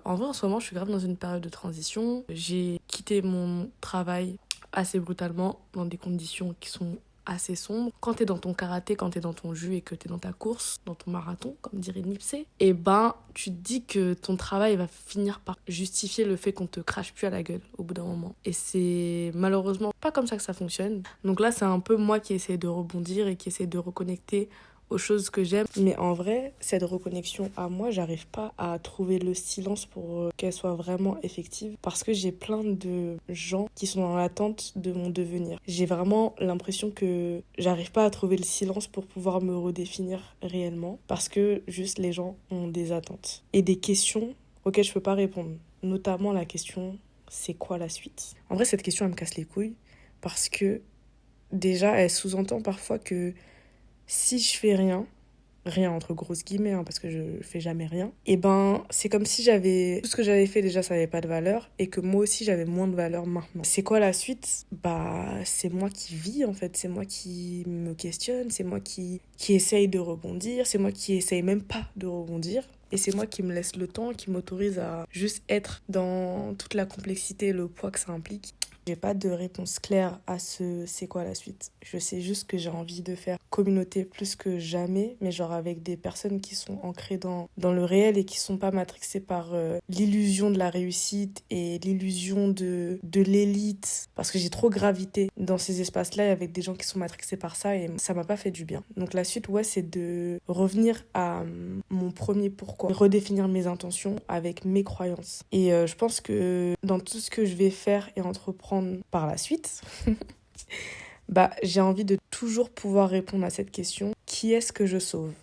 En vrai, en ce moment, je suis grave dans une période de transition. J'ai quitté mon travail assez brutalement dans des conditions qui sont assez sombres. Quand t'es dans ton karaté, quand t'es dans ton jus et que t'es dans ta course, dans ton marathon, comme dirait Nipsey, et ben, tu te dis que ton travail va finir par justifier le fait qu'on te crache plus à la gueule au bout d'un moment. Et c'est malheureusement pas comme ça que ça fonctionne. Donc là, c'est un peu moi qui essaie de rebondir et qui essaie de reconnecter aux choses que j'aime. Mais en vrai, cette reconnexion à moi, j'arrive pas à trouver le silence pour qu'elle soit vraiment effective parce que j'ai plein de gens qui sont dans l'attente de mon devenir. J'ai vraiment l'impression que j'arrive pas à trouver le silence pour pouvoir me redéfinir réellement parce que juste les gens ont des attentes et des questions auxquelles je peux pas répondre. Notamment la question, c'est quoi la suite? En vrai, cette question, elle me casse les couilles parce que déjà, elle sous-entend parfois que si je fais rien, rien entre grosses guillemets, hein, parce que je fais jamais rien, et ben c'est comme si j'avais tout ce que j'avais fait déjà ça avait pas de valeur et que moi aussi j'avais moins de valeur maintenant. C'est quoi la suite? Bah c'est moi qui vis en fait, c'est moi qui me questionne, c'est moi qui essaye de rebondir, c'est moi qui essaye même pas de rebondir. Et c'est moi qui me laisse le temps, qui m'autorise à juste être dans toute la complexité et le poids que ça implique. J'ai pas de réponse claire à ce c'est quoi la suite. Je sais juste que j'ai envie de faire communauté plus que jamais, mais genre avec des personnes qui sont ancrées dans le réel et qui sont pas matrixées par l'illusion de la réussite et l'illusion de l'élite. Parce que j'ai trop gravité dans ces espaces-là et avec des gens qui sont matrixés par ça et ça m'a pas fait du bien. Donc la suite, ouais, c'est de revenir à mon premier pourquoi, redéfinir mes intentions avec mes croyances. Et je pense que dans tout ce que je vais faire et entreprendre par la suite, bah, j'ai envie de toujours pouvoir répondre à cette question. Qui est-ce que je sauve?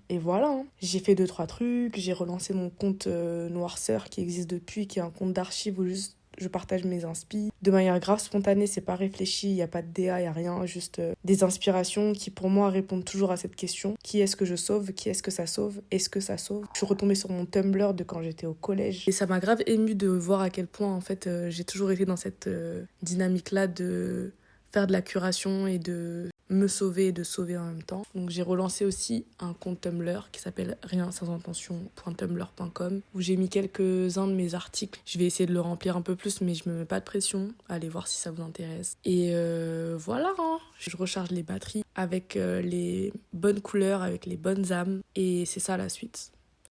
Et voilà, hein. J'ai fait 2-3 trucs, j'ai relancé mon compte Noirceur qui existe depuis, qui est un compte d'archives où juste je partage mes inspi de manière grave spontanée, c'est pas réfléchi, il y a pas de DA, il y a rien, juste des inspirations qui pour moi répondent toujours à cette question. Qui est-ce que je sauve? Qui est-ce que ça sauve? Est-ce que ça sauve? Je suis retombée sur mon Tumblr de quand j'étais au collège et ça m'a grave émue de voir à quel point en fait j'ai toujours été dans cette dynamique-là de faire de la curation et de me sauver et de sauver en même temps. Donc j'ai relancé aussi un compte Tumblr qui s'appelle riensansintention.tumblr.com où j'ai mis quelques-uns de mes articles. Je vais essayer de le remplir un peu plus mais je me mets pas de pression. Allez voir si ça vous intéresse. Et voilà, hein. Je recharge les batteries avec les bonnes couleurs, avec les bonnes âmes et c'est ça la suite.